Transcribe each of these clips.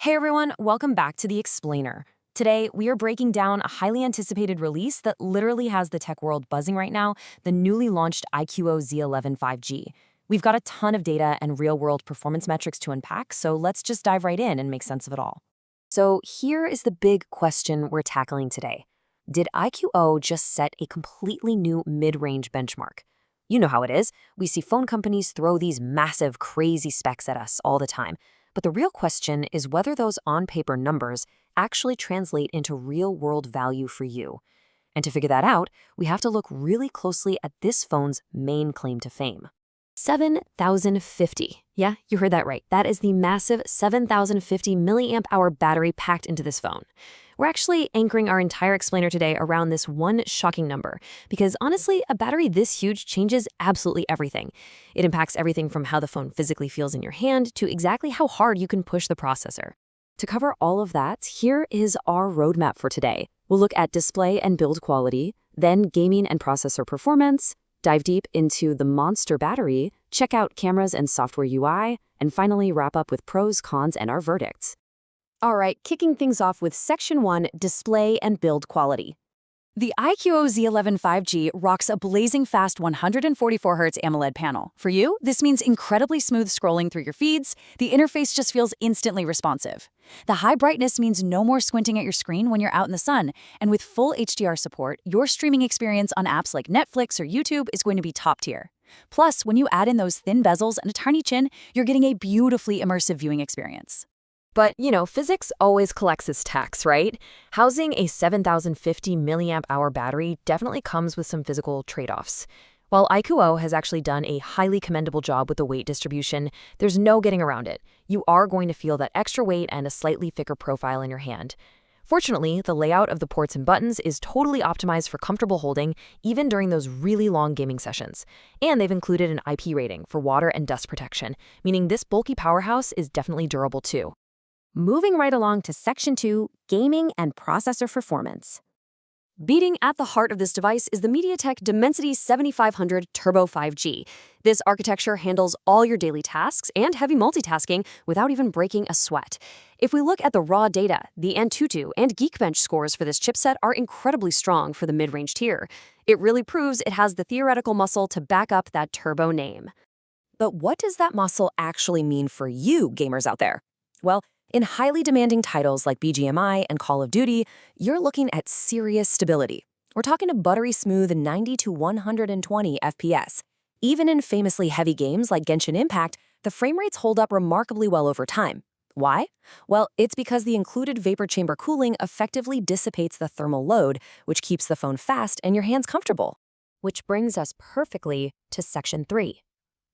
Hey everyone, welcome back to The Explainer. Today, we are breaking down a highly anticipated release that literally has the tech world buzzing right now, the newly launched iQOO Z11 5G. We've got a ton of data and real-world performance metrics to unpack, so let's just dive right in and make sense of it all. So here is the big question we're tackling today. Did iQOO just set a completely new mid-range benchmark? You know how it is. We see phone companies throw these massive, crazy specs at us all the time. But the real question is whether those on-paper numbers actually translate into real-world value for you. And to figure that out, we have to look really closely at this phone's main claim to fame. 7050. Yeah, you heard that right. That is the massive 7050 milliamp hour battery packed into this phone. We're actually anchoring our entire explainer today around this one shocking number, because honestly, a battery this huge changes absolutely everything. It impacts everything from how the phone physically feels in your hand to exactly how hard you can push the processor. To cover all of that, here is our roadmap for today. We'll look at display and build quality, then gaming and processor performance, dive deep into the monster battery, check out cameras and software UI, and finally wrap up with pros, cons, and our verdicts. All right, kicking things off with Section 1, Display and Build Quality. The iQOO Z11 5G rocks a blazing fast 144Hz AMOLED panel. For you, this means incredibly smooth scrolling through your feeds. The interface just feels instantly responsive. The high brightness means no more squinting at your screen when you're out in the sun. And with full HDR support, your streaming experience on apps like Netflix or YouTube is going to be top tier. Plus, when you add in those thin bezels and a tiny chin, you're getting a beautifully immersive viewing experience. But, physics always collects its tax, right? Housing a 7050 milliamp hour battery definitely comes with some physical trade-offs. While iQOO has actually done a highly commendable job with the weight distribution, there's no getting around it. You are going to feel that extra weight and a slightly thicker profile in your hand. Fortunately, the layout of the ports and buttons is totally optimized for comfortable holding, even during those really long gaming sessions. And they've included an IP rating for water and dust protection, meaning this bulky powerhouse is definitely durable too. Moving right along to Section 2, Gaming and Processor Performance. Beating at the heart of this device is the MediaTek Dimensity 7500 Turbo 5G. This architecture handles all your daily tasks and heavy multitasking without even breaking a sweat. If we look at the raw data, the Antutu and Geekbench scores for this chipset are incredibly strong for the mid-range tier. It really proves it has the theoretical muscle to back up that turbo name. But what does that muscle actually mean for you gamers out there? Well, in highly demanding titles like BGMI and Call of Duty, you're looking at serious stability. We're talking a buttery smooth 90 to 120 FPS. Even in famously heavy games like Genshin Impact, the frame rates hold up remarkably well over time. Why? Well, it's because the included vapor chamber cooling effectively dissipates the thermal load, which keeps the phone fast and your hands comfortable. Which brings us perfectly to Section 3,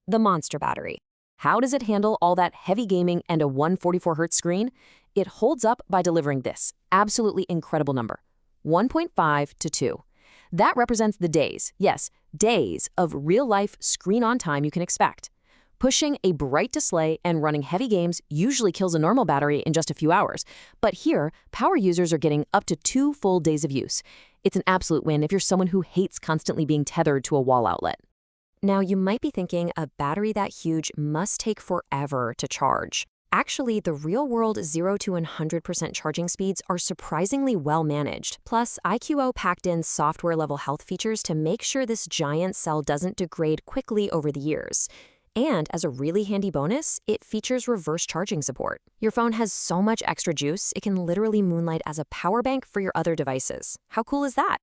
the monster battery. How does it handle all that heavy gaming and a 144Hz screen? It holds up by delivering this absolutely incredible number, 1.5 to 2. That represents the days, yes, days of real-life screen-on time you can expect. Pushing a bright display and running heavy games usually kills a normal battery in just a few hours. But here, power users are getting up to 2 full days of use. It's an absolute win if you're someone who hates constantly being tethered to a wall outlet. Now, you might be thinking a battery that huge must take forever to charge. Actually, the real-world 0 to 100% charging speeds are surprisingly well managed. Plus, iQOO packed in software-level health features to make sure this giant cell doesn't degrade quickly over the years. And as a really handy bonus, it features reverse charging support. Your phone has so much extra juice, it can literally moonlight as a power bank for your other devices. How cool is that?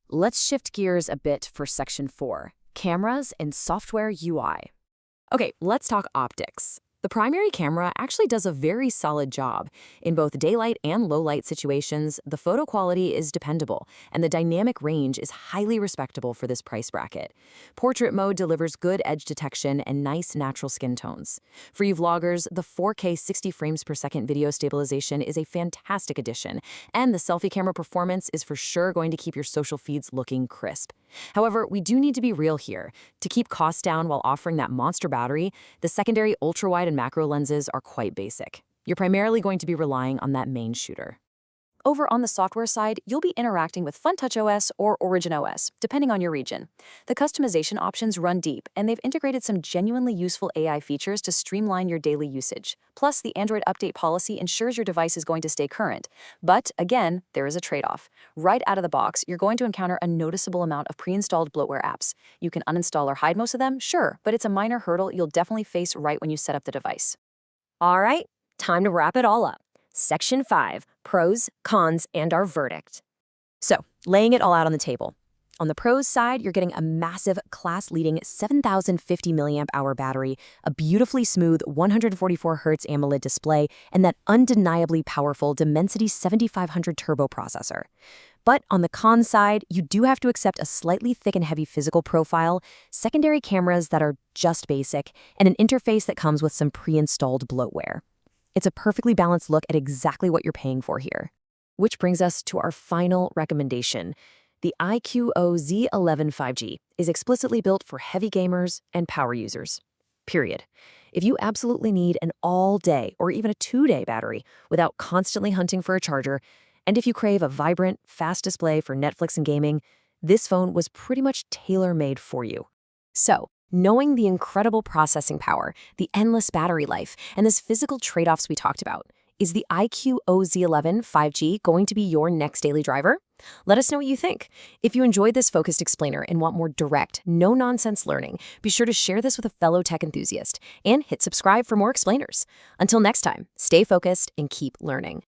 Let's shift gears a bit for Section 4. Cameras and software UI. Okay, let's talk optics. The primary camera actually does a very solid job. In both daylight and low-light situations, the photo quality is dependable, and the dynamic range is highly respectable for this price bracket. Portrait mode delivers good edge detection and nice natural skin tones. For you vloggers, the 4K 60 frames per second video stabilization is a fantastic addition, and the selfie camera performance is for sure going to keep your social feeds looking crisp. However, we do need to be real here. To keep costs down while offering that monster battery, the secondary ultra-wide and macro lenses are quite basic. You're primarily going to be relying on that main shooter. Over on the software side, you'll be interacting with FunTouch OS or Origin OS, depending on your region. The customization options run deep, and they've integrated some genuinely useful AI features to streamline your daily usage. Plus, the Android update policy ensures your device is going to stay current. But again, there is a trade-off. Right out of the box, you're going to encounter a noticeable amount of pre-installed bloatware apps. You can uninstall or hide most of them, sure, but it's a minor hurdle you'll definitely face right when you set up the device. All right, time to wrap it all up. Section 5, pros, cons, and our verdict. So, laying it all out on the table. On the pros side, you're getting a massive, class-leading 7,050 milliamp hour battery, a beautifully smooth 144Hz AMOLED display, and that undeniably powerful Dimensity 7500 turbo processor. But on the cons side, you do have to accept a slightly thick and heavy physical profile, secondary cameras that are just basic, and an interface that comes with some pre-installed bloatware. It's a perfectly balanced look at exactly what you're paying for here. Which brings us to our final recommendation. The iQOO Z11 5G is explicitly built for heavy gamers and power users. Period. If you absolutely need an all-day or even a two-day battery without constantly hunting for a charger, and if you crave a vibrant, fast display for Netflix and gaming, this phone was pretty much tailor-made for you. So, knowing the incredible processing power, the endless battery life, and these physical trade-offs we talked about, is the iQOO Z11 5G going to be your next daily driver? Let us know what you think. If you enjoyed this focused explainer and want more direct, no-nonsense learning, be sure to share this with a fellow tech enthusiast and hit subscribe for more explainers. Until next time, stay focused and keep learning.